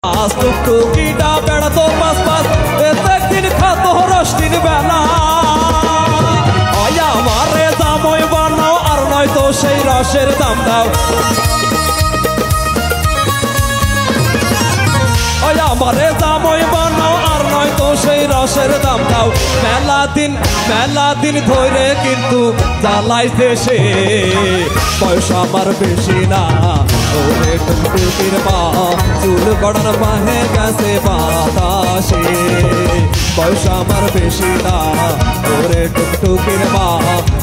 আজ টুকটুকিটা বেড়াতো পাঁচ পাঁচ একদিন খাতো রষ্টির বেলা আমারে জামই বানাও আর নয়তো সেই রসের দাম দাও আমারে জামই বানাও আর নয়তো সেই রসের দাম দাও মেলা দিন ধরে কিন্তু জ্বালাইছে সে পয়সা আমার বেশি না ওরে টুকটুকির মা চুল গড়ার পাহে গেছে বাতাসে পয়সা আমার বেশি না ওরে টুকটুকির মা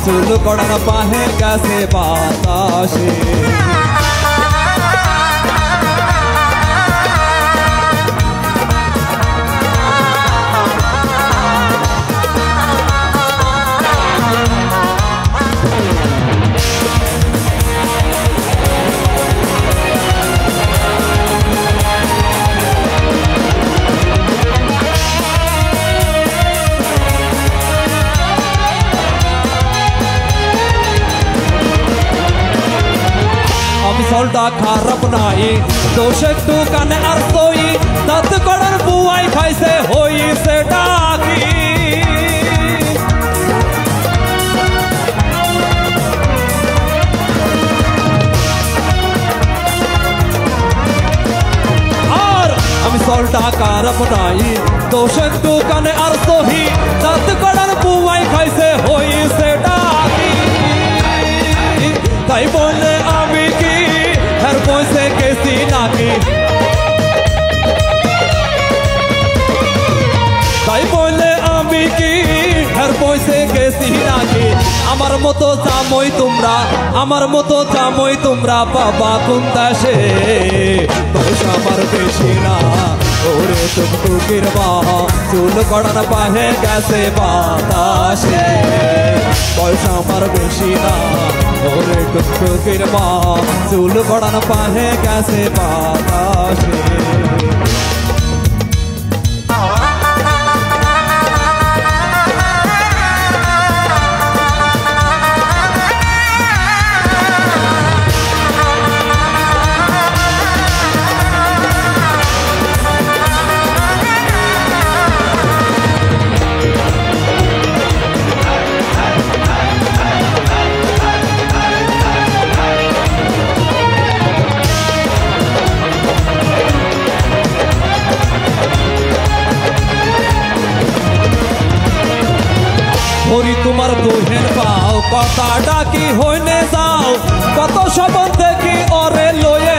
চুল গড়ার পাহে গেছে বাতাসে চলটা খারাপ নাই দোষ একটু কানে আর তৈ দাঁত করার বুয়াই খাইছে হইছে ডাকি আর আমি চলটা খারাপ নাই দোষ একটু কানে আর তৈ দাঁত করার বুয়াই খাইছে হইছে ডাকি তাই বলে আমি কি हर पैसे कैसी नाकी তাই বলে আমি কি हर पैसे कैसी नाकी আমার মতো জামই তোমরা বাবা কোন দেশে পয়সা আমার বেশি না ওরে টুকটুকির মা চুল গড়ার পাহে গেছে বাতাসে পয়সা আমার বেশি না ওরে টুকটুকির মা চুল গড়ার পাহে গেছে বাতাসে হরি তোমার দোহের পাও কথাটা কি হইনে যাও কত শপথ দেখি ওরে লয়ে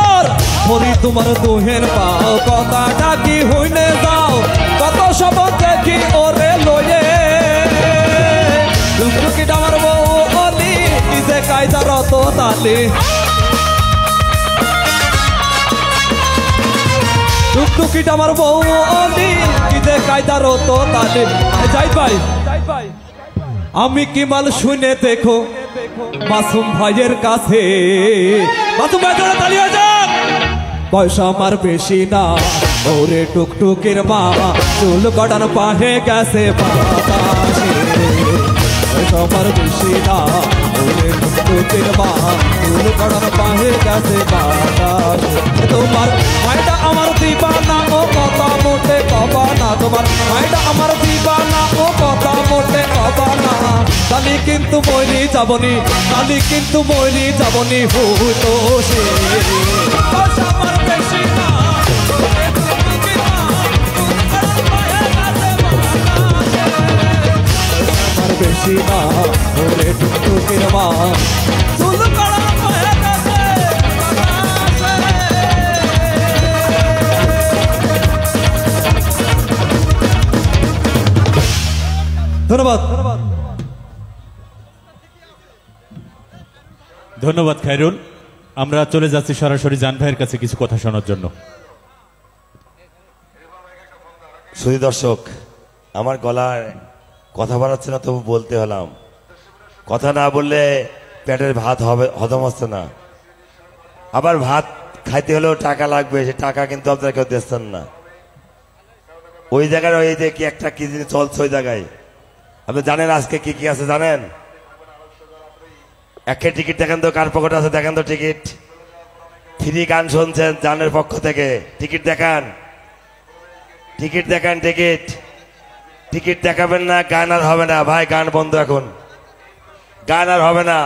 আর হরি তোমার দোহের পাও কথাটা কি হইনে যাও কত শপথ দেখি ওরে লয়ে টুকটুকিটা আমার বউ অলি নিজে কায়দা রত তালে টুকটুকিটা আমার বউ অলি নিজে কায়দা রত তালে যাই ভাই আমি কি মাল শুনে দেখো মাসুম ভাইয়ের কাছে মাসুম ভাই জোরে তালি হয়ে যাক পয়সা আমার বেশি না ওরে টুকটুকির মা চুল গড়ার পাহে গেছে বাতাসে আমার বেশি না ওরে টুকটুকির মা চুল গড়ার পাহে গেছে বাতাসে তোমার মাইটা আমার দিবানা ও কথা মোটে কবা না তোমার মাইটা আমার দিবানা ও কথা মোটে কবা না তালি কিন্তু মরি যাবনি হতো সে আমার বেশি না বেশি না ওরে টুকটুকির মা চুল গড়ার পাহে গেছে ধন্যবাদ খায়রুল। আমরা চলে যাচ্ছি সরাসরি জান ভাইয়ের কাছে কিছু কথা শোনার জন্য। সুধী দর্শক, আমার গলায় কথা বাড়াচ্ছে না, তবু বলতে হলাম। কথা না বললে পেটের ভাত হজম হচ্ছে না, আবার ভাত খাইতে হলেও টাকা লাগবে, সে টাকা কিন্তু আপনারা কেউ দিচ্ছেন না। ওই জায়গায় ওই যে কি একটা কি জিনিস চলছে ওই জায়গায়। আপনি জানেন আজকে কি কি আছে জানেন? একটা টিকিট দেখেন তো, কার পকেটে আছে দেখেন তো টিকিট। ফ্রি গান শুনছেন জানের পক্ষ থেকে, টিকিট দেখান, টিকিট দেখান, টিকিট। টিকিট দেখাবেন না, গান আর হবে না ভাই, গান বন্ধ এখন, গান আর হবে না।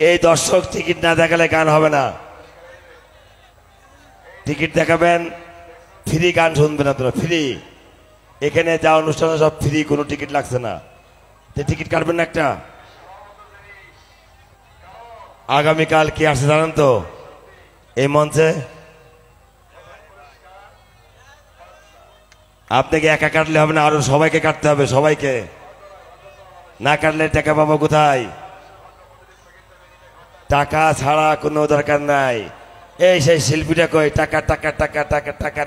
এই দর্শক টিকিট না দেখালে গান হবে না। টিকিট দেখাবেন, ফ্রি গান শুনবেন আপনারা, ফ্রি। এখানে যা অনুষ্ঠান সব ফ্রি, কোনো টিকিট লাগছে না। টিকিট কাটবেন না একটা। আগামীকাল কি আসছে জানেন তো এই মঞ্চে? আপনাকে একা কাটলে হবে না, আরো সবাইকে কাটতে হবে, সবাইকে। না কাটলে টাকা পাবো কোথায়? টাকা ছাড়া কোনো দরকার নাই। এই সেই শিল্পীটা কই, টাকা টাকা টাকা টাকা টাকা।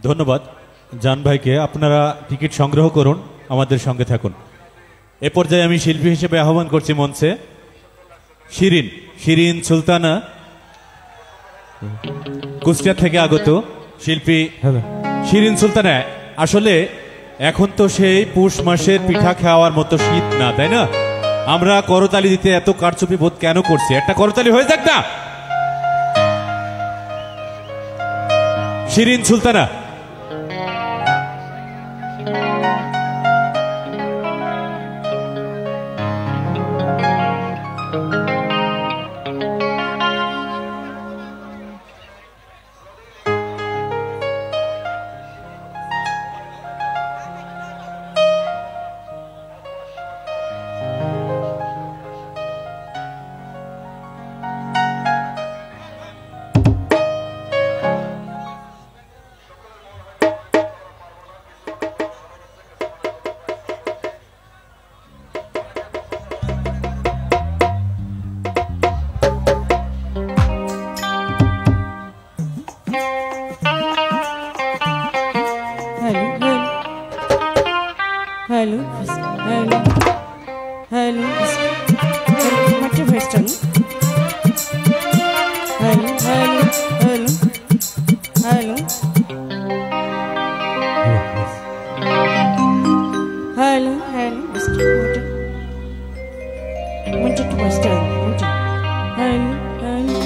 ধন্যবাদ জান ভাইকে। আপনারা টিকিট সংগ্রহ করুন, আমাদের সঙ্গে থাকুন। এ পর্যায়ে আমি শিল্পী হিসেবে আহ্বান করছি মঞ্চে শিরিন, শিরিন সুলতানা, কুষ্টিয়া থেকে আগত শিল্পী শিরিন সুলতানা। আসলে এখন তো সেই পৌষ মাসের পিঠা খাওয়ার মতো শীত না, তাই না? আমরা করতালি দিতে এত কারচুপি বোধ কেন করছি? একটা করতালি হয়ে যাক না? Shirin Sultana. Hello, hello, hello, what a question. Hello, hello, hello, hello, hello, hello, what a question. Hello, hello.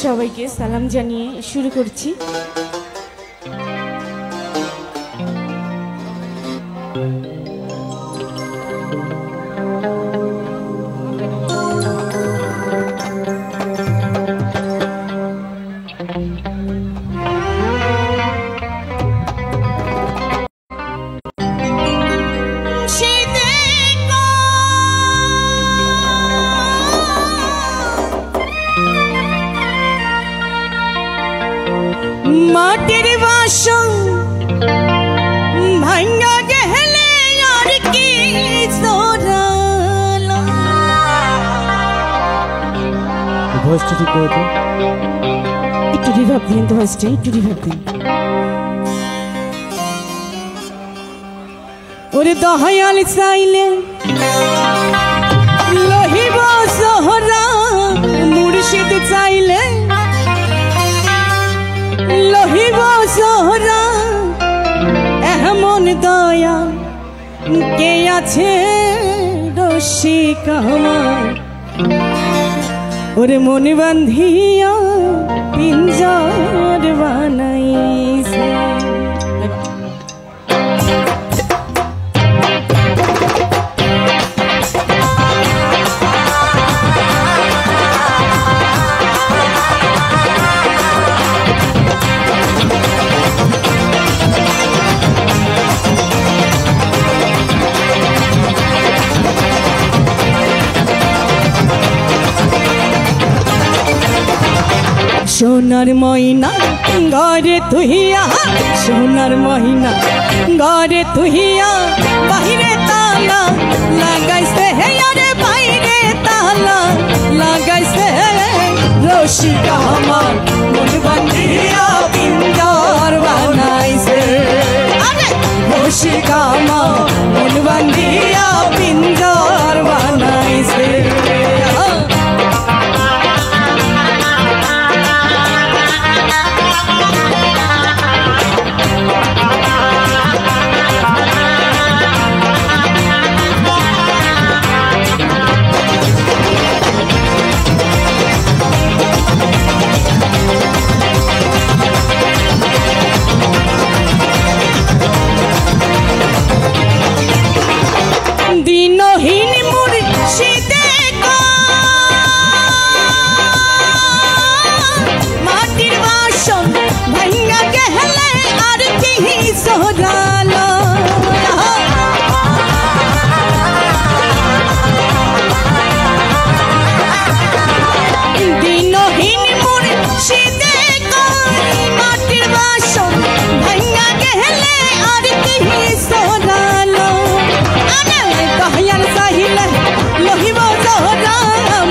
সবাইকে সালাম জানিয়ে শুরু করছি। মাটির বাসন ভাঙ্গা গেলে আর কি জোরালো। ভয়েসটা ঠিক করে তো, একটু রিভার্ব দিন তো, ভয়েসটা একটু রিভার্ব দিন। ওরে দয়াল চাইলে লহিব সোহরা, মুর্শিদ চাইলে লহিব সোহরা। এমন দয়া কে আছে রসিক আমার, ওরে মন বান্ধিয়া পিঞ্জর বানাইছে। সোনার ময়না ঘরে তুহিয়া, সোনার ময়না ঘরে তুহিয়া, বাহিরে তালা লাগাইছে হে, আরে বাইরে তালা লাগাইছে। রসিক আমার মন বান্ধিয়া পিঞ্জর বানাইছে, আরে রসিকা আমার মন বান্ধিয়া পিঞ্জর বানাইছে দিনহীন মুর্শিদে মাটির বাসন ভাঙ্গা গেলে আর কি সোহরালো দিনহীন মুর্শিদে মাটির বাসন ভাঙ্গা গেলে আর কি সোহরালো দয়াল চাইলে লহিব জহরা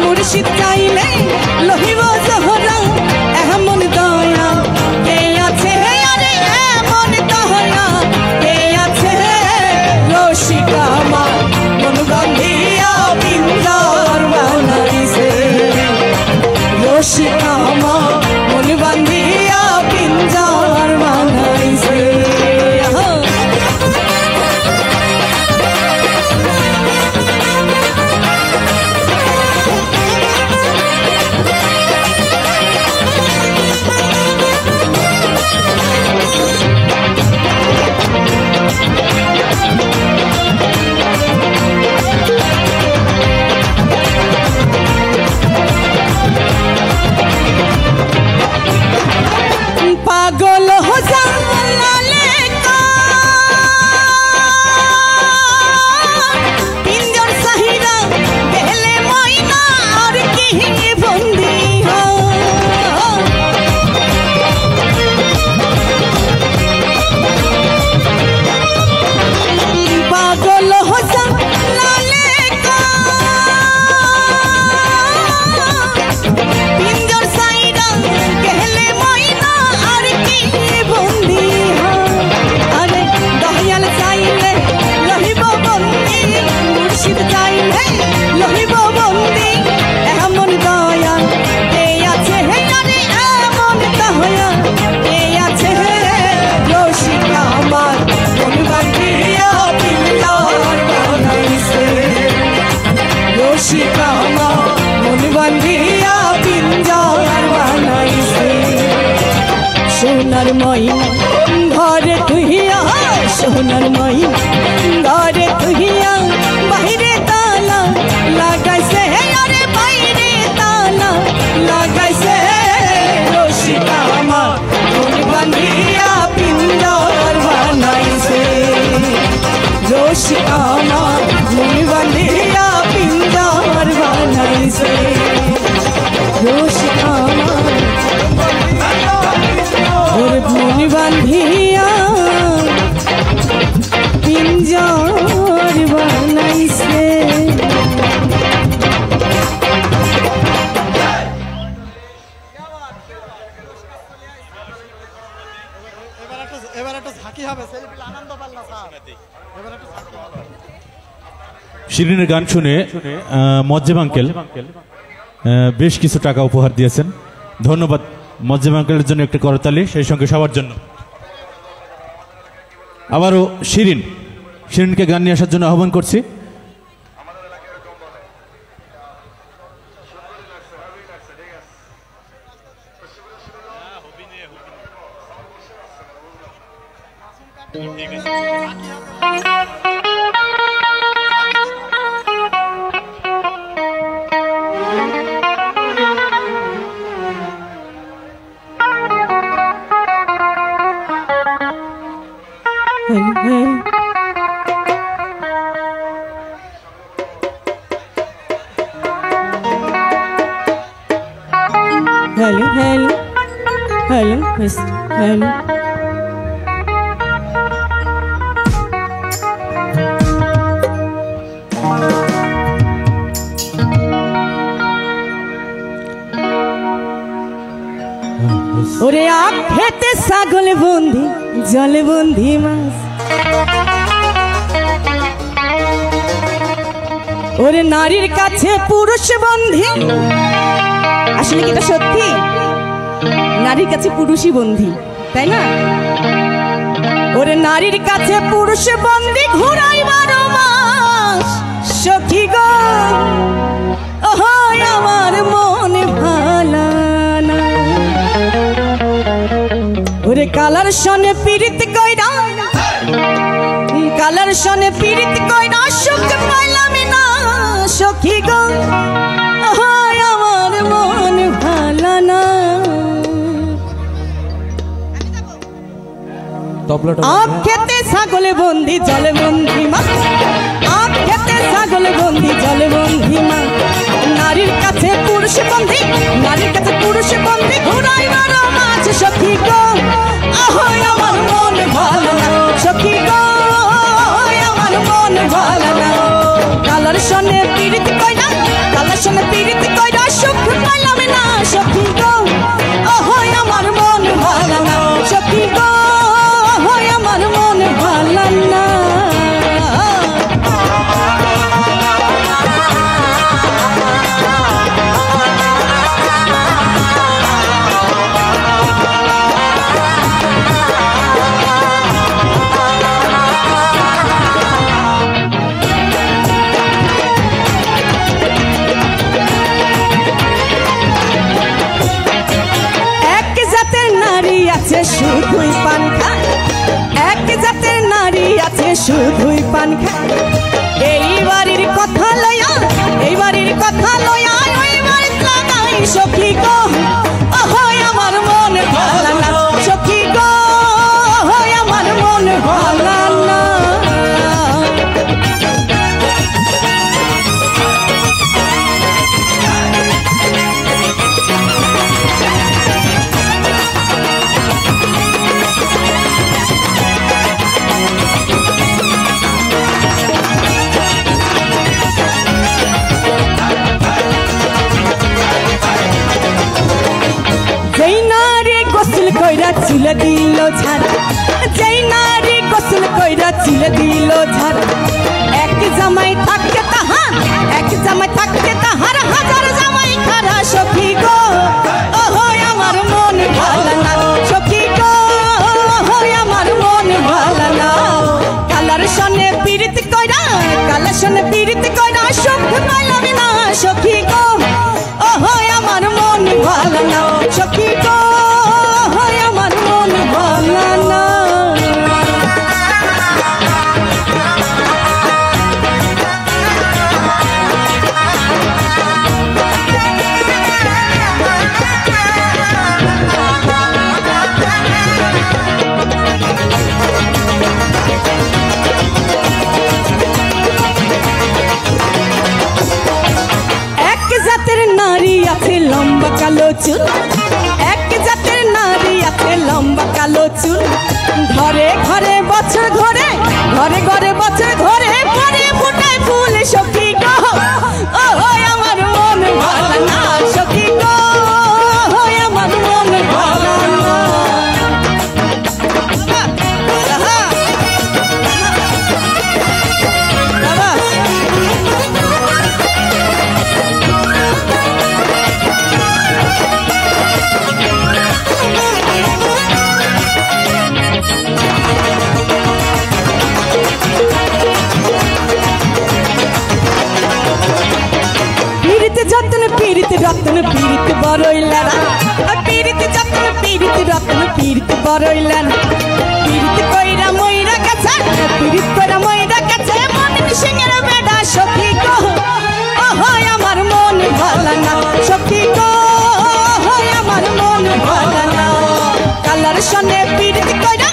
মুর্শিদ চাইলে লহিব জহরা এমন দয়া কে আছে আরে এমন দয়া কে আছে রসিকা আমার মন বান্ধিয়া পিঞ্জর বানাইছে রসিকা আমার মন বান্ধিয়া পিঞ্জর বানাইছে পাগল হো জালালে কা পিঞ্জর সাহিরা গেলে ময়না আর কি বন্দি হো পাগল হো জালালে কা পিঞ্জর সাহিরা গেলে ময়না আর কি বন্দি আরে দয়াল চাইলে রহিব বন্দি মুর্শিদ চাইলে রহিব বন্দি এমন দয়া কে আছে আরে এমন দয়া কে আছে রসিকা আমার মন বান্ধিয়া পিঞ্জর বানাইছে রসিকা আমার মন বান্ধিয়া পিঞ্জর বানাইছে সোনার ময়না ঘরে তুহিয়া সোনার ময়না ঘরে তুহিয়া বাইরে তালা লাগাইছে আরে বাইরে তালা লাগাইছে রসিকা আমার মন বান্ধিয়া পিঞ্জর বানাইছে রসিকা আমার মন বান্ধিয়া পিঞ্জর বানাইছে রসিকা আমার ওর মন বান্ধিয়া পিঞ্জর বানাইছে এবার একটা ঝাঁকি হবে সেলিব্রিটি আনন্দ পাল্লা স্যার এবার একটা ঝাঁকি হবে শিরিনের গান শুনে মজ্জেম আঙ্কেল বেশ কিছু টাকা উপহার দিয়েছেন। ধন্যবাদ মজ্জেম আঙ্কেলের জন্য একটা করতালি, সেই সঙ্গে সবার জন্য। আবারও শিরিনকে গান নিয়ে আসার জন্য আহ্বান করছি। Hello, hello, hello, Mr. Hello. ওরে আখ খেতে ছাগল বন্দি জলে বন্দি মাছ ওরে নারীর কাছে পুরুষ বন্ধী, আসলে কি এটা সত্যি? নারীর কাছে পুরুষই বন্ধী, তাই না? ওরে নারীর কাছে পুরুষ বন্ধী ঘুরাই 12 মাস সখী গো, আমার মন ভালা না। ওরে কালার সনে পীড়িত কইরা, কালার সনে পীড়িত কইরা সুখ পাইলাম না সখী গো, আমার মন ভালা না। আখ খেতে ছাগলে বন্দি জলে বন্দি মা, আখ খেতে ছাগলে বন্দি জলে বন্দি মা। নারীর কাছে পুরুষ বন্দি, নারীর কাছে পুরুষ বন্দি ঘুরাই 12 মাস সখী গো, আমার মন ভালো না সখী গো, আমার মন ভালো না। কালার সনে পীড়িত কইরা, কালার সনে পীড়িত কইরা সুখ পাইলাম না সখী গো, আমার মন ভালো না সখী গো, আমার মন ভালো না। শুধুই পান খায়, এক জাতের নারী আছে শুধুই পান খায়। এই বাড়ির কথা লয়া, এই বাড়ির কথা লয়া ওই বাড়ির লাগাই সখী গো, আমার মন ভালো না সখী গো, আমার মন ভালো না। চুলে দিল ঝাড়া, যেই নারী গোসল কইরা চুলে দিল ঝাড়া। এক জামাই থাকতে তাহার, এক জামাই থাকতে তাহার হাজার জামাই খারা সখী গো, আমার মন ভালো না সখী গো, আমার মন ভালো না। কালার সনে পীড়িত কইরা, কালার সনে পীড়িত কইরা সুখ পাইলাম না সখী গো, আমার মন ভালো না সখী গো, আমার মন ভালো না। এক জাতের নারী আছে লম্বা কালো চুল, এক জাতের নারী আছে লম্বা কালো চুল। ঘরে ঘরে বছর ঘরে, ঘরে ঘরে বছর ঘরে পরে ফুটায় ফুল সখী গো, আমার মন ভালো না সখী গো, আমার মন ভালো না। পীড়িত রত্ন পীড়িত বড়ইলেন, পীড়িত যত্ন পীড়িত রত্ন পীড়িত বড়ইলেন। পীড়িত কইরা মইরা গেছে, পীড়িত কইরা মইরা গেছে মনির সিংহের বেডা সখী গো, আমার মন ভালো না সখী গো, আমার মন ভালো না। কালার সনে পীড়িত কইরা,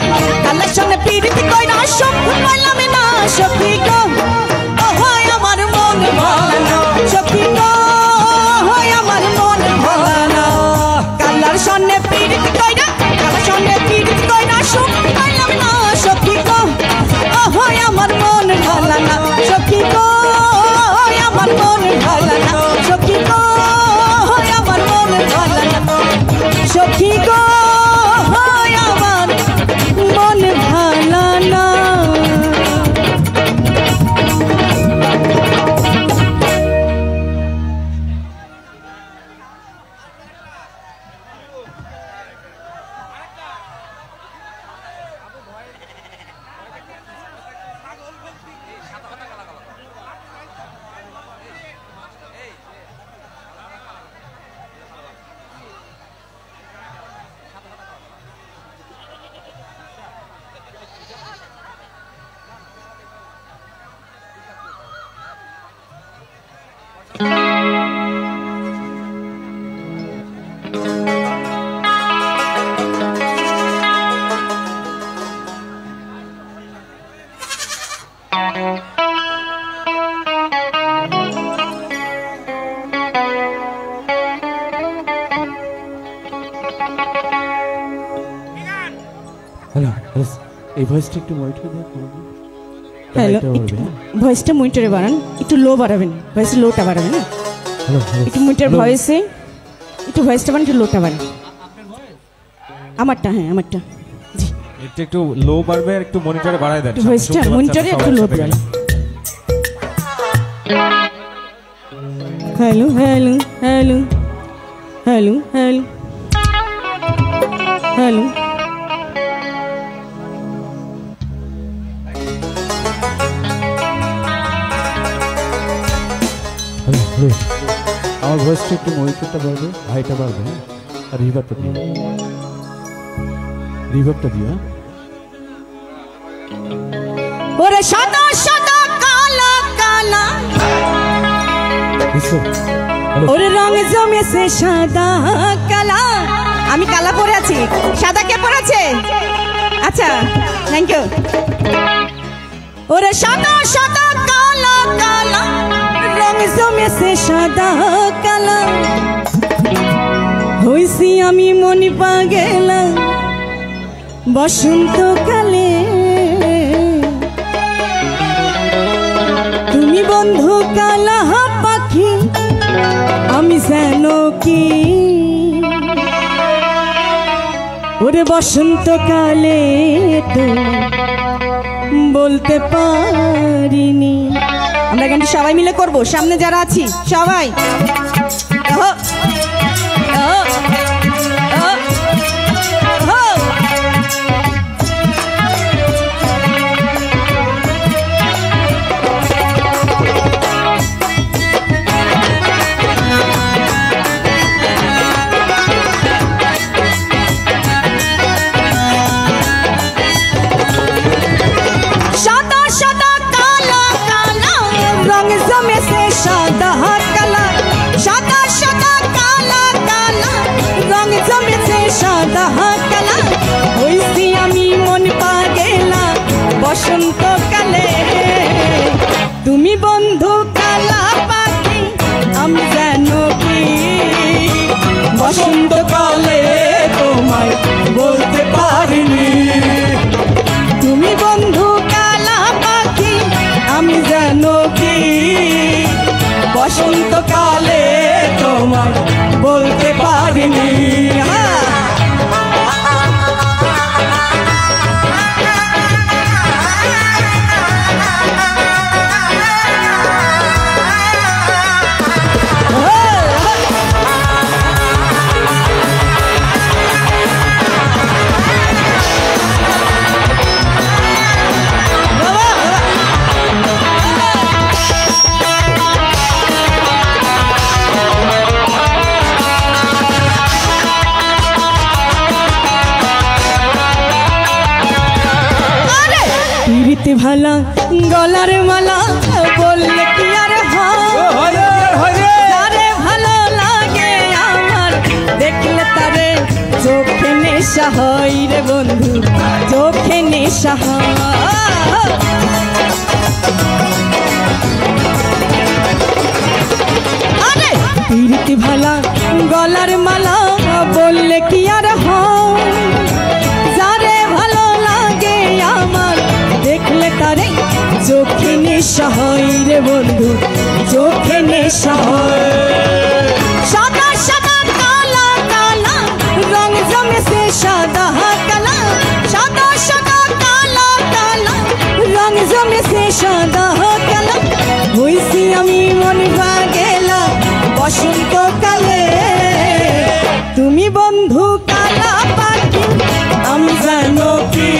কালার সনে পীড়িত কইরা সুখ পাইলাম না সখী গো, আমার মন ভালো না সখী গো, আমার মন ভালো না। কালার সনে পীড়িত কইরা, কালার সনে পীড়িত কইরা সুখ পাইলাম না সখী গো, আমার মন ভালো না সখী গো, আমার মন ভালো না সখী গো, আমার মন ভালো না সখী গো, আমার মন ভালো না। এই ভয়েসটা একটু মনিটর দেখ। হ্যালো, ভয়েসটা মনিটরে বাড়ান, একটু লো বাড়াবেন, ভয়েসটা লোটা বাড়াবেন না, একটু মনিটর ভয়েসে একটু ভয়েসটা বাড়ান, একটু লোটা বাড়ান। আমারটা, হ্যাঁ আমারটা, জি একটু লো বাড়বে, আর একটু মনিটরে বাড়ায় দেন, ভয়েসটা মনিটরে একটু লো বাড়ান। Hello hello hello hello hello hello. আমার ভয়েসটা একটু মনিটরটা বাড়বে, হাইটা বাড়বে, আর রিভার্বটা দিও, রিভার্বটা দিও। ওরে সাদা সাদা কালা কালা, ওরে রং জমেছে সাদা কালা। আমি কালা পরে আছি, সাদা কে পরেছে? আচ্ছা, থ্যাংক ইউ। ওরে সাদা সাদা কালা কালা, রং জমেছে সাদা কালা। হইছি আমি মনি পাগেলা বসন্তকালে। তুমি বন্ধু কালা পাখি, আমি যেন কি ওরে বসন্তকালে তো বলতে পারিনি। আমরা গানটি সবাই মিলে করব, সামনে যারা আছি সবাই। বসন্তকালে তুমি বন্ধু কালা পাখি, আমি যেন কি বসন্তকালে তোমায় বলতে পারিনি। তুমি বন্ধু কালা পাখি, আমি যেন কি বসন্তকালে তোমায় বলতে পারিনি। পিরিতি ভালা গলার মালা, বললে কি আর হয় ভালো লাগে আমার, দেখলে তারে চোখে নেশা হয় রে বন্ধু, চোখে নেশা হয়। পিরিতি ভালা গলার মালা, বললে কি আর হয়, যারে ভালো লাগে আমার, দেখলে তারে চোখে নেশা হয় রে বন্ধু, চোখে নেশা হয়। সাদা সাদা কালা কালা, রং জমেছে সাদা কালা। সাদা সাদা কালা কালা, রং জমেছে সাদা কালা। হইছি আমি মনি পাগেলা বসন্তকালে, তুমি বন্ধু কালা পাখি, আমি যেন কি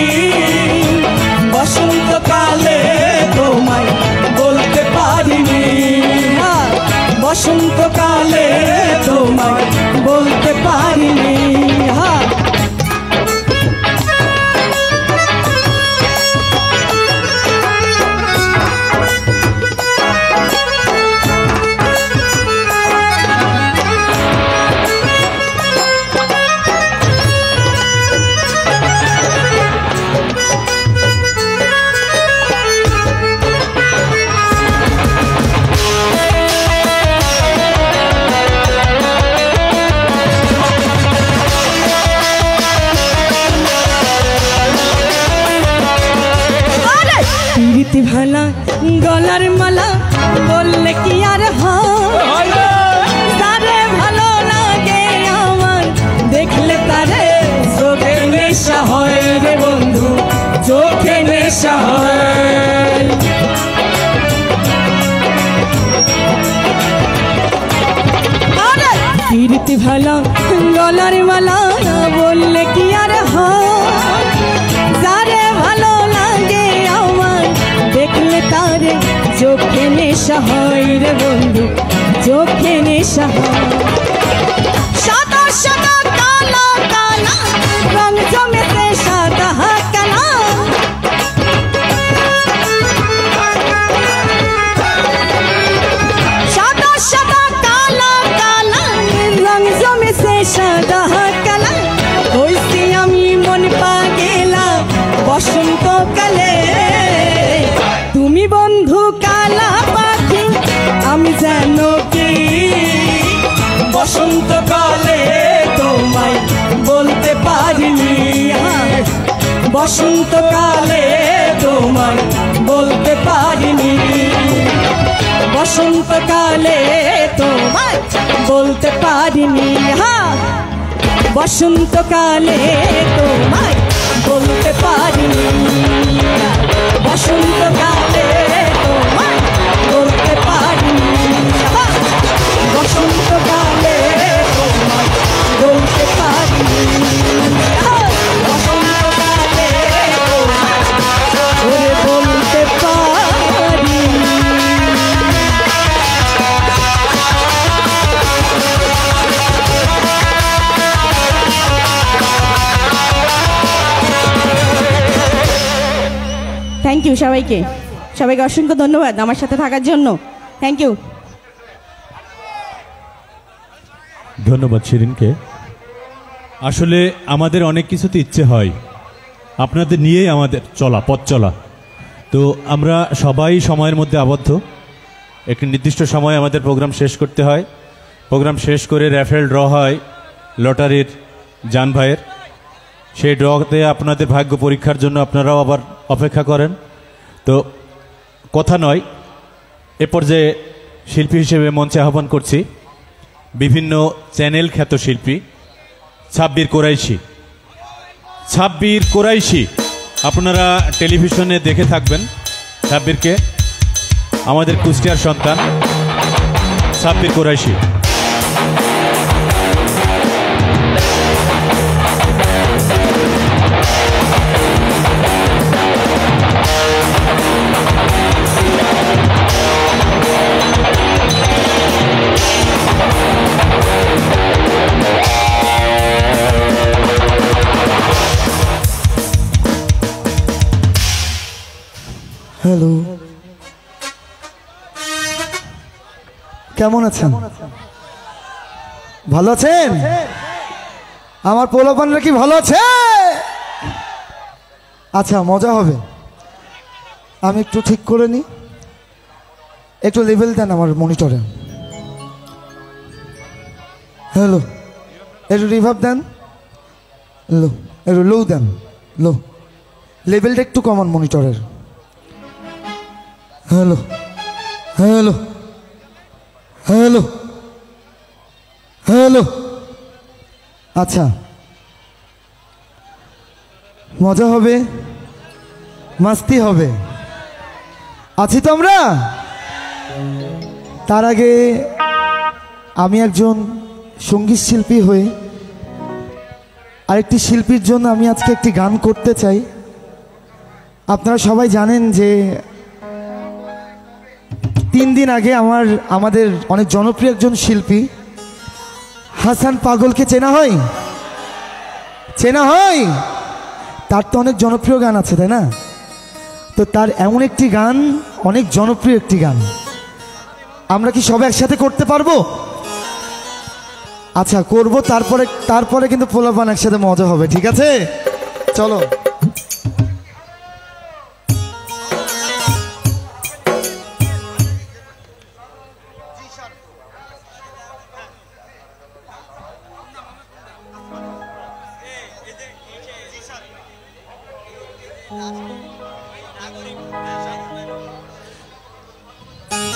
বসন্তকালে তোমায় বলতে পারিনি। বসন্তকালে তোমায় বলতে পারিনি। গলার মালা বললে কি আর হয় তারে ভালো লাগে আমার দেখলে তারে চোখে নেশা হয় রে বন্ধু চোখে নেশা হয় প্রীতি ভালো গলার মালা বললে কি আর হয় যারে ভালো লাগে আমার দেখলে তারে চোখে নেশা হয় রে বন্ধু চোখে নেশা হয় সাদা সাদা কালা কালা রং জমেছে সাদা কালা সাদা সাদা কালা কালা রং জমেছে সাদা কালা হইছি আমি মন পাগেলা বসন্তকালে তুমি বন্ধু কালা পাখি আমি যেন কি বসন্তকালে তোমায় বলতে পারিনি বসন্তকালে তোমায় বলতে পারিনি বসন্তকালে তোমায় বলতে পারিনি বসন্তকালে তোমায় বলতে পারিনি বসন্তকালে তোমায় বলতে পারিনি বসন্তকালে তোমায় বলতে পারিনি বসন্তকালে তোমায় বলতে পারিনি থ্যাংক ইউ সবাইকে সবাইকে অসংখ্য ধন্যবাদ আমার সাথে থাকার জন্য থ্যাংক ইউ ধন্যবাদ শিরিনকে। আসলে আমাদের অনেক কিছুতে ইচ্ছে হয় আপনাদের নিয়েই আমাদের পথ চলা, তো আমরা সবাই সময়ের মধ্যে আবদ্ধ। একটি নির্দিষ্ট সময় আমাদের প্রোগ্রাম শেষ করতে হয়। প্রোগ্রাম শেষ করে র্যাফেল ড্র হয় লটারির জান ভাইয়ের, সেই ড্রতে আপনাদের ভাগ্য পরীক্ষার জন্য আপনারাও আবার অপেক্ষা করেন। তো কথা নয়, এ পর্যায়ে শিল্পী হিসেবে মঞ্চে আহ্বান করছি বিভিন্ন চ্যানেল খ্যাত শিল্পী সাব্বির কোরাইশি। সাব্বির কোরাইশি আপনারা টেলিভিশনে দেখে থাকবেন সাব্বিরকে, আমাদের কুষ্টিয়ার সন্তান সাব্বির কোরাইশি। হ্যালো, কেমন আছেন? ভালো আছেন? আমার পোলাপানরা কি ভালো আছে? আচ্ছা, মজা হবে। আমি একটু ঠিক করে নিই, একটু লেভেল দেন আমার মনিটরে। হ্যালো, একটু রিভার্ব দেন, লো একটু লো দেন, লো লেভেলটা একটু কমান মনিটরের। Hello hello hello hello. আচ্ছা, মজা হবে, মাস্তি হবে, আছি তো আমরা। তার আগে আমি একজন সঙ্গীত শিল্পী হয়ে আরেকটি শিল্পীর জন্য আমি আজকে একটি গান করতে চাই। আপনারা সবাই জানেন যে 3 দিন আগে আমাদের অনেক জনপ্রিয় একজন শিল্পী হাসান পাগলকে চেনা হয়? চেনা হয়? তার তো অনেক জনপ্রিয় গান আছে, তাই না? তো তার এমন একটি গান, অনেক জনপ্রিয় একটি গান, আমরা কি সবাই একসাথে করতে পারবো? আচ্ছা, করব। তারপরে কিন্তু পোলাপান একসাথে মজা হবে, ঠিক আছে? চলো।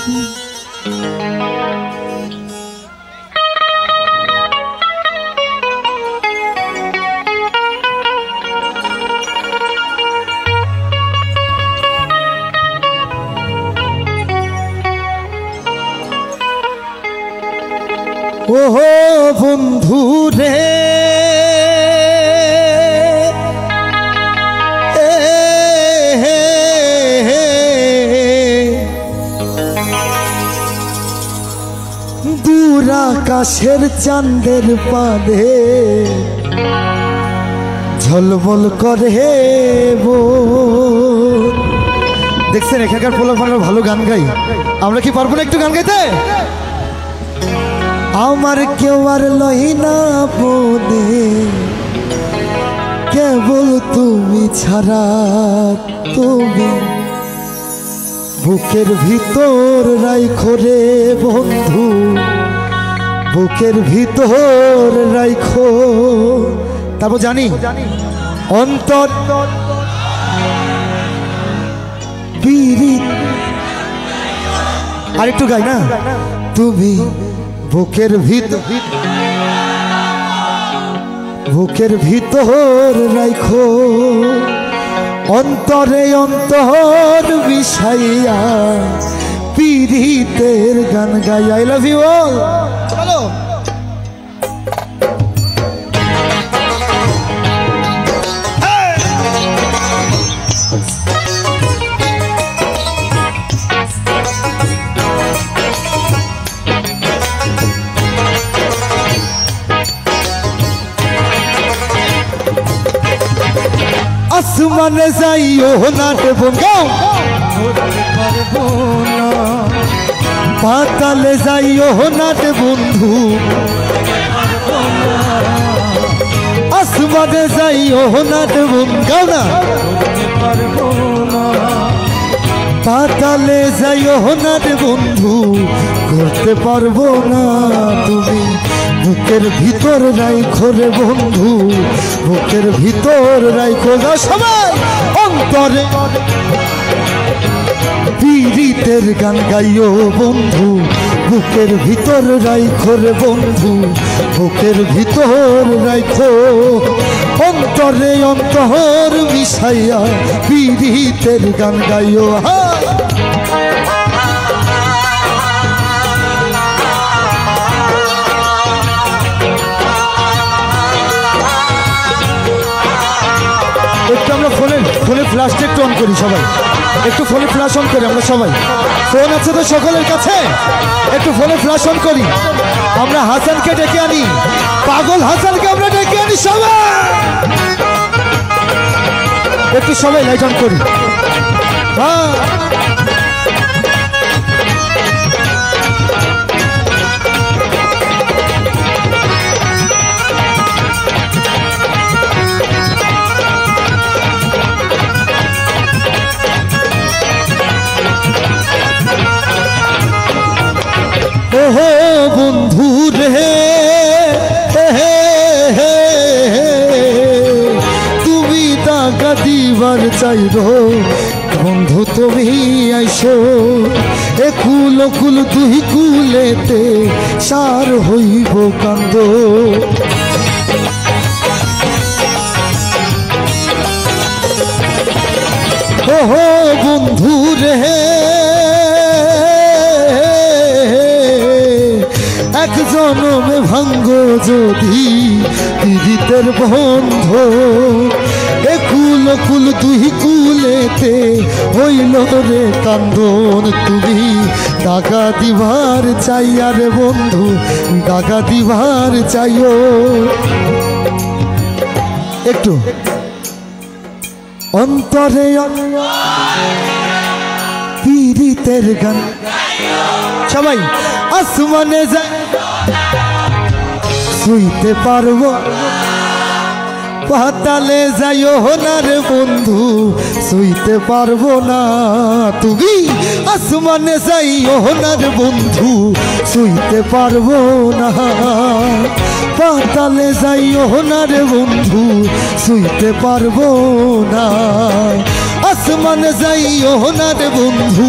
ওহো বন্ধু রে দূর আকাশের চাঁদের পানে ঝলমল করে দেখছেন এখানকার পোলাপানরা ভালো গান গাই, আমরা কি পারবো না একটু গান গাইতে? আমার কেউ আর লই না বনে কেবল তুমি ছাড়া, তুমি বুকের ভিতর রাইখো রে বন্ধু, বুকের ভিতর রাইখো। তারপর জানি অন্তর আর একটু গাই না, তুমি বুকের ভিতর বুকের ভিতর রাইখো, অন্তরে অন্তর বিষাইয়া পীড়িতের গান গাই। I love you all. চলো আসমানে যাইও না দেবো পারবো না, পাতালে যাইও না দে বন্ধু, আসমানে যাইও না দেবো গাও না পারবো না, পাতালে যাইও না দে বন্ধু করতে পারবো না। তুমি বুকের ভিতর রাইখো রে বন্ধু, বুকের ভিতর রাইখো না সবাই, অন্তরে পীড়িতের গান গাইও বন্ধু, বুকের ভিতর রাইখো রে বন্ধু, বুকের ভিতর রাইখো, অন্তরে অন্তর মিশাইয়া পীড়িতের গান গাইও। একটু আমরা ফোনে ফ্ল্যাশটা একটু অন করি সবাই, একটু ফোনে ফ্ল্যাশ অন করি আমরা সবাই। ফোন আছে তো সকলের কাছে, একটু ফোনে ফ্ল্যাশ অন করি। আমরা হাসানকে ডেকে আনি, পাগল হাসানকে আমরা ডেকে আনি সবাই, একটু সবাই লাইট অন করি। হ্যাঁ ওহো বন্ধু রে তুমি টাকা দিবার চাইরো বন্ধু, তুমি আইসো একুল কুল দুই কুলেতে সার হইব কান্দ। ওহো বন্ধু রে এক জনমে ভাঙ্গ যদি পীড়িতের বন্ধ, একুল কুল দুই কুলেতে হইল রে কান্দন। তুমি দাগা দিবার চাইয়া রে বন্ধু, দাগা দিবার চাইও। একটু অন্তরে পীড়িতের গান সবাই, আসমানে যায় শুইতে পারবো, পাতালে যাইও না রে বন্ধু শুইতে পারবো না। তুমি আসমানে যাইও না রে বন্ধু শুইতে পারবো না, পাতালে যাইও না রে বন্ধু শুইতে পারবো না। আসমানে যাইও না রে বন্ধু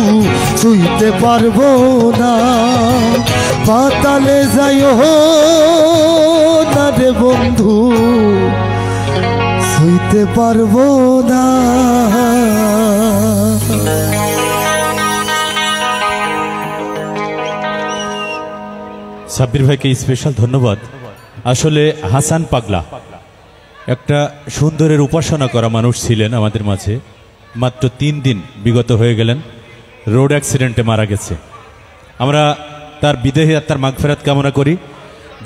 ছুঁইতে পারবো না, পাতালে যাইও না রে বন্ধু ছুঁইতে পারবো না। সাব্বির ভাইকে স্পেশাল ধন্যবাদ। আসলে হাসান পাগলা একটা সুন্দরের উপাসনা করা মানুষ ছিলেন আমাদের মাঝে। মাত্র 3 দিন বিগত হয়ে গেলেন, রোড অ্যাক্সিডেন্টে মারা গেছে। আমরা তার বিদেহী আত্মার মাগফিরাত কামনা করি।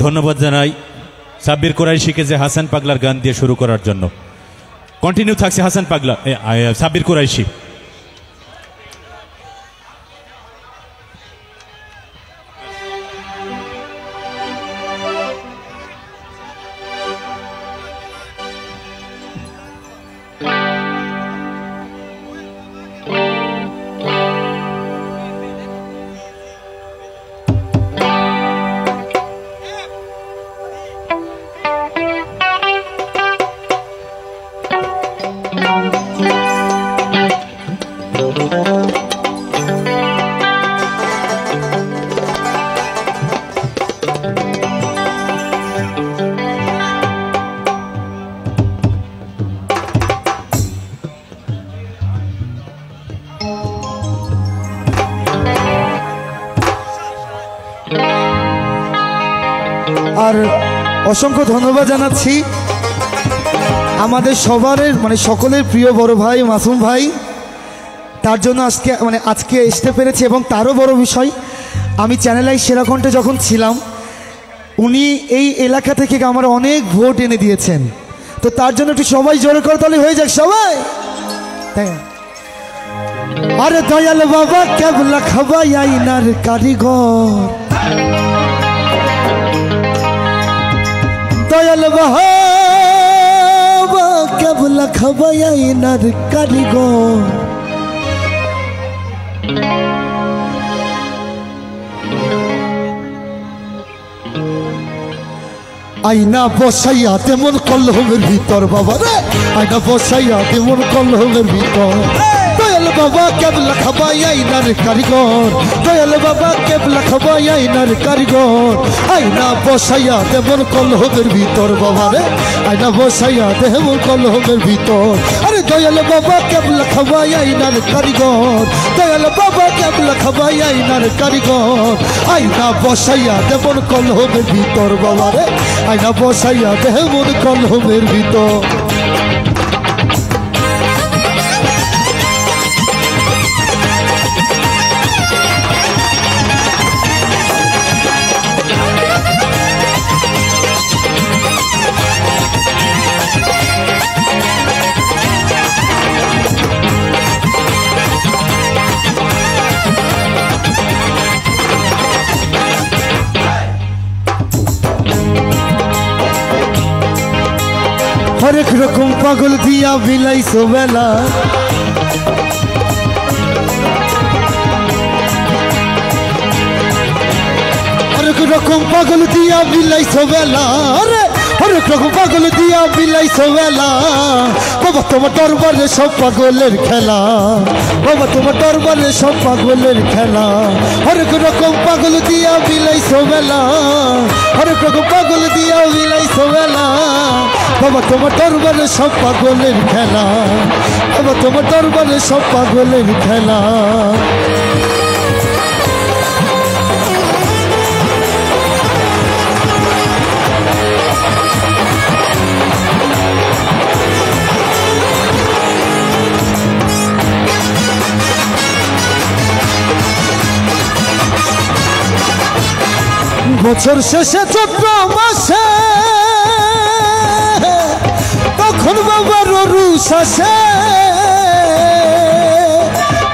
ধন্যবাদ জানাই সাব্বির কুরাইশিকে যে হাসান পাগলার গান দিয়ে শুরু করার জন্য। কন্টিনিউ থাকছে হাসান পাগলা, সাব্বির কুরাইশি। আর অসংখ্য ধন্যবাদ জানাচ্ছি আমাদের সবার মানে সকলের প্রিয় বড় ভাই মাসুম ভাই, তার জন্য আজকে আসতে পেরেছি। এবং তারও বড় বিষয়, আমি চ্যানেল আই সেরা কণ্ঠে যখন ছিলাম উনি এই এলাকা থেকে আমার অনেক ভোট এনে দিয়েছেন, তো তার জন্য একটু সবাই জোরে করতালি হয়ে যাক সবাই। আরে দয়াল বাবা কেবলা খাবাই আইনার কারিগর, দয়াল বাবা কেবলা খাবাই আইনার কারিগর, আইনা বসাইয়া তেমন কলহমের ভিতর বাবা রে, আইনা বসাইয়া তেমন কলহমের ভিতর, দয়াল বাবা কেবলা খাবাই আইনার কারিগর, দয়াল বাবা কেবলা খাবাই আইনার কারিগর, আইনা বসাইয়া তেমন কলহমের ভিতর বাবা রে, আইনা বসাইয়া তেমন কলহমের ভিতর। আরে দয়াল বাবা কেবলা খাবাই আইনার কারিগর, দয়াল বাবা কেবলা খাবাই আইনার কারিগর, আইনা বসাইয়া তেমন কলহমের ভিতর বাবা রে, আইনা বসাইয়া তেমন কলহমের ভিতর। হরেক রকম পাগল দিয়া বিলাইছো বেলা, হরেক রকম পাগল দিয়া বিলাইছো বেলা, হরেক রকম পাগল দিয়া বিলাইছো বেলা, বাবা তোমার দরবারে সব পাগলের খেলা, বাবা তোমার দরবারে সব পাগলের খেলা, হরেক রকম পাগল দিয়া বিলাইছো বেলা, হরেক রকম পাগল দিয়া বিলাইছো বেলা, বাবা তোমার দরবারে সব পাগলের খেলা, বাবা তোমার দরবারে সব পাগলের খেলা। বছর শেষে চৈত্র মাসে তখন বাবার রুষ আসে,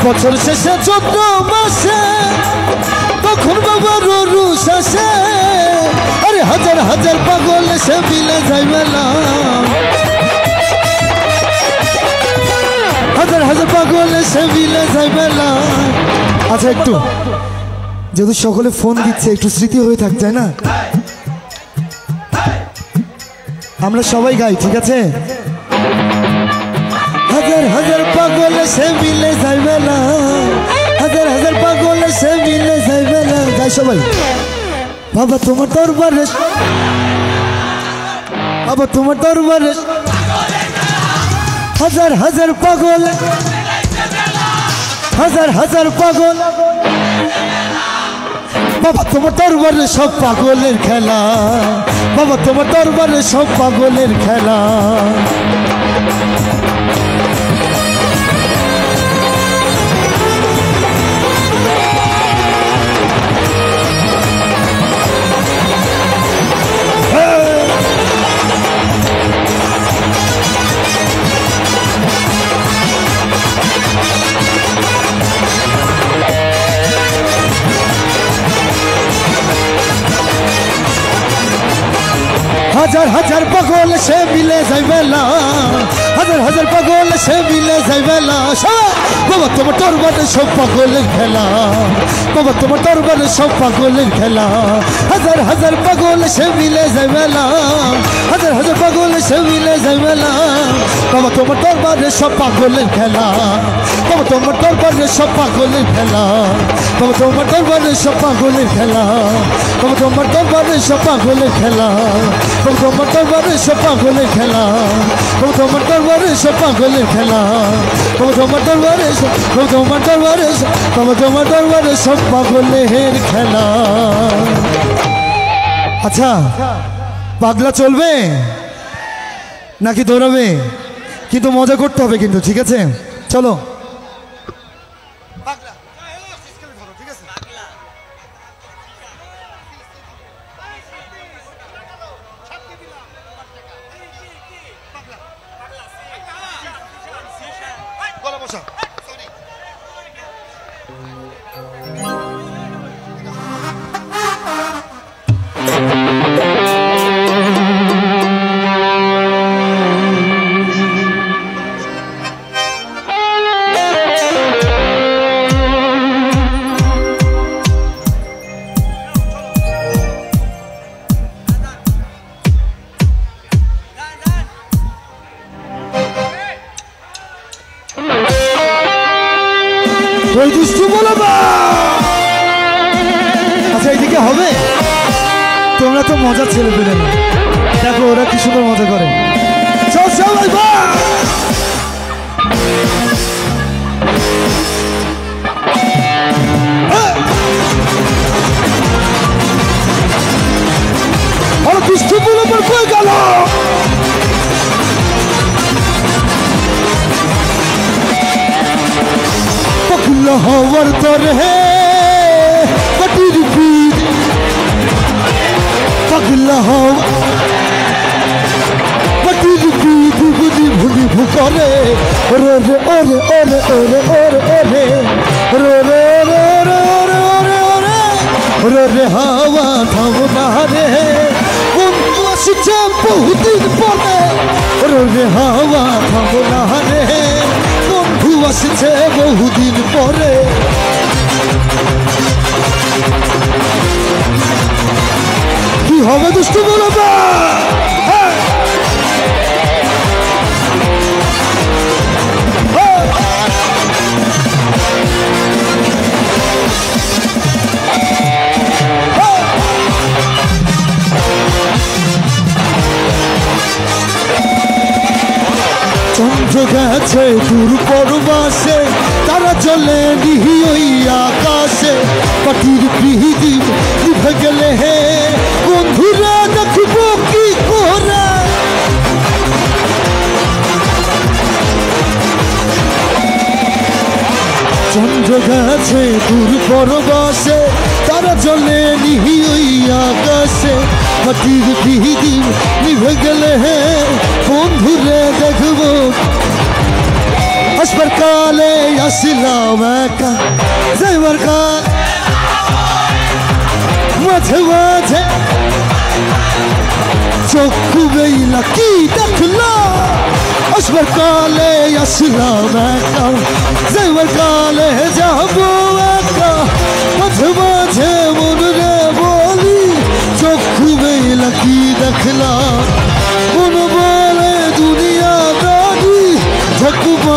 বছর শেষে চৈত্র মাসে তখন বাবার রুষ আসে, আরে হাজার হাজার পাগল এসে মিলে যায় মেলা, হাজার হাজার পাগল এসে মিলে যায় মেলা। আচ্ছা একটু যেহেতু সকলে ফোন দিচ্ছে একটু স্মৃতি হয়ে থাক যায় না, আমরা সবাই গাই ঠিক আছে। হাজার হাজার পাগল সে মিলে যাইবে না, হাজার হাজার পাগল সে মিলে যাইবে না। যাই সবাই। বাবা তোমার দরবারে, বাবা তোমার দরবারে হাজার হাজার পাগল, হাজার হাজার পাগল। বাবা তোমার দরবারে সব পাগলের খেলা, বাবা তোমার দরবারে সব পাগলের খেলা। হাজার হাজার পাগল সে মিলে যাইবে না, হাজার হাজার পাগল সে মিলে যাইবে না। বাবা তোমার দরবারে সব পাগলের খেলা, বাবা তোমার দরবারে সব পাগলের খেলা। হাজার হাজার পাগল সে মিলে যাইবে না, হাজার হাজার পাগল সে মিলে যাইবে না। বাবা তোমার দরবারে সব পাগলের খেলা, বাবা তোমার দরবারে সব পাগলের খেলা, বাবা তোমার দরবারে সব পাগলের খেলা, বাবা তোমার দরবারে সব পাগলের খেলা, বাবা তোমার দরবারে সব পাগলের খেলা, বাবা তোমার দরবারে সব পাগলের খেলা, বাবা তোমার দরবারে, বাবা তোমার দরবারে, বাবা তোমার দরবারে সব পাগলের খেলা। আচ্ছা পাগলা চলবে নাকি দৌড়াবে? কিন্তু মজা করতে হবে কিন্তু, ঠিক আছে? চলো। আচ্ছা এইদিকে হবে? তোমরা তো মজা ছেলে পেলে না, দেখো ওরা কি সুন্দর মজা করে। চল সবাই আর দুষ্টু বলে কই গেল? पगला हवर तर है कटी पीर, पगला हवर कटी पीर बुद्धि भूली भूकरे रे रे ओरे ओरे ओरे ओरे ओरे रे रे रे रे ओरे ओरे रे रे हवा थामना रे बंधु আসছে বহুদিন পরে রে রে हवा थामना रे বন্ধু আসছে বহুদিন পরে। কি হবে দুষ্টু বলো না? চন্দ্র গেছে দূর পরবাসে, তারা চলে নিহি ওই আকাশে। পাখির প্রীতি নিভে গেলে হে বন্ধুরা দেখবো কি করে। চন্দ্র গেছে দূর পরবাসে, তারা চলে নিহি ওই আকাশে। পাখির প্রীতি নিভে গেলে হে বন্ধুরে দেখবো। আসবার কালে আসিলাম একা, যাইবার কাল মাঝে মাঝে চক্ষু বেইলা কি দেখলা। আসবার কালে আসিলাম একা, যাইবার কালে যাবো একা। মাঝে মাঝে মনরে বলি চক্ষু বেইলা কি দেখলা। মন বলে দুনিয়া দাদি ঝকমা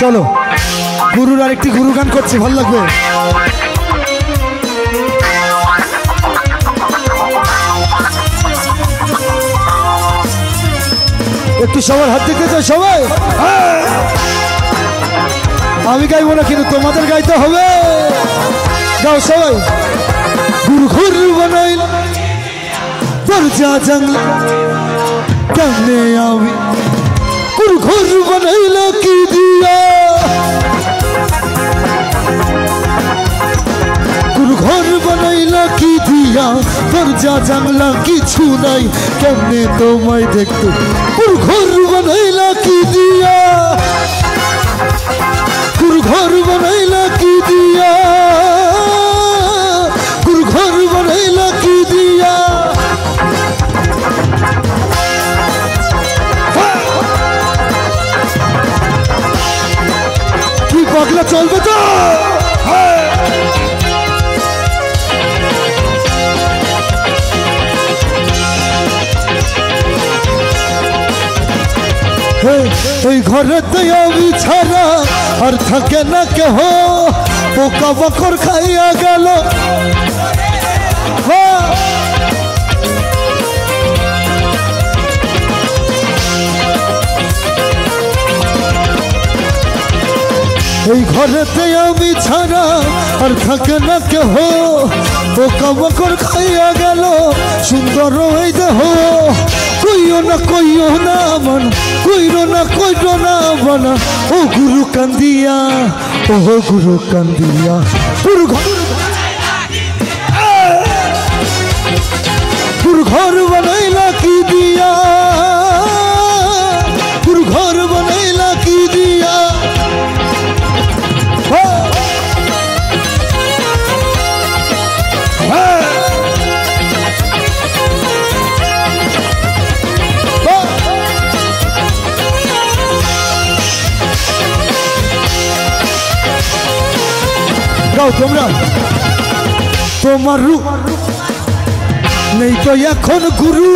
চলো গুরুর আরেকটি গুরু গান করছে, ভালো লাগবে। একটু সবার হাত দেখতে চাই সবাই। আমি গাইবো না কিন্তু তোমাদের গাইতে হবে। গাও সবাই। গুরু ঘর বানাইল দরজা জানলা কেমনে আমি, গুরু ঘর বানাইল কি দিয়া, গুরু ঘর বানাইল কি দিয়া, দরজা জানলা কিছু নাই কেমনে তোমায় দেখতো, গুরু ঘর বানাইল কি দিয়া, গুরু ঘর বানাইল কি দিয়া, গুরু ঘর বানাইল কি দিয়া। কি পাগলা চলবে তো? এই ঘরেতে আমি ছাড়া আর থাকে না কেহ, পোকা বাকর খাইয়া গেল। এই ঘরেতে আমি ছাড়া আর থাকে না কেহ, পোকা বাকর খাইয়া গেল সুন্দর এই দেহ। কইও না মন, কইরো না বানা, ও গুরু কান্দিয়া, ও গুরু কান্দিয়া। গুরু ঘর বানাইলা কি দিয়া, গুরু ঘর বানাইলা কি দিয়া। তোমরা তোমার নেই তো এখন গুরু,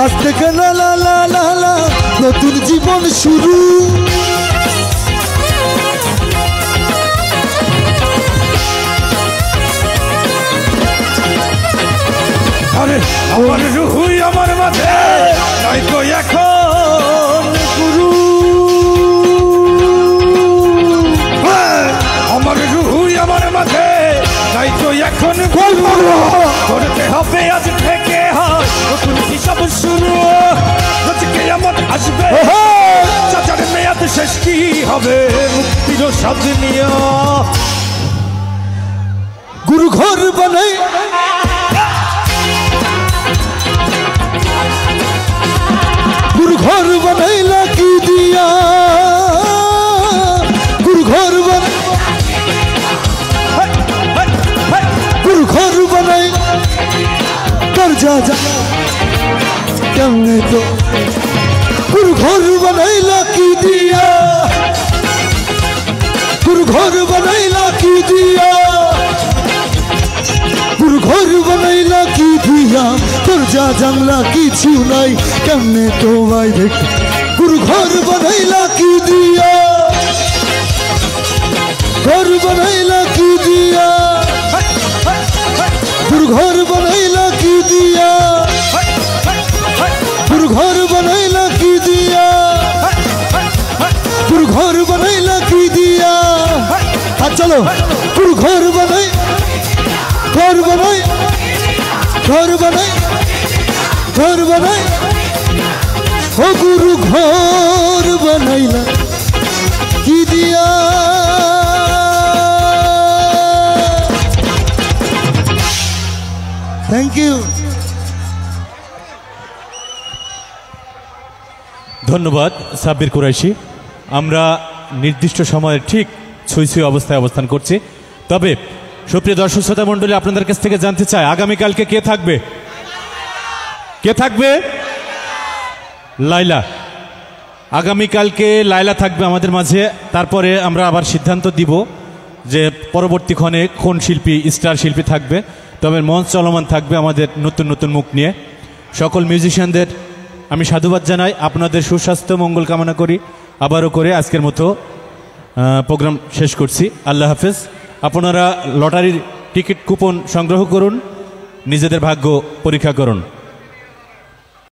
আজ থেকে লা লা লা লা লা নতুন জীবন শুরু। আরে আমার রুহুই আমার মাঝে নাই তো এখন গুরু, আমার রুহুই আমার মাঝে নাই তো এখন গুরু। করতে হবে আজ থেকে নতুন হিসাব শুরু, আজকে আমার আসবে চাচার মেয়াদ শেষ কি হবে মুক্তির স্বাদ নিয়া। গুরু ঘর বানাই গুরু ঘর বানাইলা কি দিয়া, গুরু ঘর গুরু ঘর বানাই দরজা কেমনে তো, গুরু ঘর বানাইলা কি দিয়া, গুরু ঘর বানাইলা কি দিয়া, গুরু ঘর বানাইলা কি দিয়া, দরজা জানলা কিছু নাই কেমনে তোমায় দেখ, গুরু ঘর বানাইলা কি দিয়া, ঘর বানাইলা কি দিয়া, গুরু ঘর বানাইলা কি দিয়া, গুরু ঘর বানাইলা কি দিয়া, গুরু ঘর বানাইলা কি দিয়া। আর চলো গুরু ঘর বানাই, ঘর বানাই, ঘর বানাই, ঘর বানাই, ও গুরু ঘর বানাইলা কি দিয়া। Thank you. ধন্যবাদ সাব্বির কুরাইশি। আমরা নির্দিষ্ট সময়ের ঠিক ছুঁই অবস্থায় অবস্থান করছি। তবে সুপ্রিয় দর্শক শ্রোতা মণ্ডলী, আপনাদের কাছ থেকে জানতে চাই আগামীকালকে কে থাকবে? কে থাকবে? লাইলা। আগামীকালকে লাইলা থাকবে আমাদের মাঝে। তারপরে আমরা আবার সিদ্ধান্ত দিব যে পরবর্তীক্ষণে কোন শিল্পী, স্টার শিল্পী থাকবে। তবে মঞ্চ চলমান থাকবে আমাদের নতুন নতুন মুখ নিয়ে। সকল মিউজিশিয়ানদের আমি সাধুবাদ জানাই, আপনাদের সুস্বাস্থ্য মঙ্গল কামনা করি। আবারও করে আজকের মতো প্রোগ্রাম শেষ করছি। আল্লাহ হাফেজ। আপনারা লটারির টিকিট কুপন সংগ্রহ করুন, নিজেদের ভাগ্য পরীক্ষা করুন।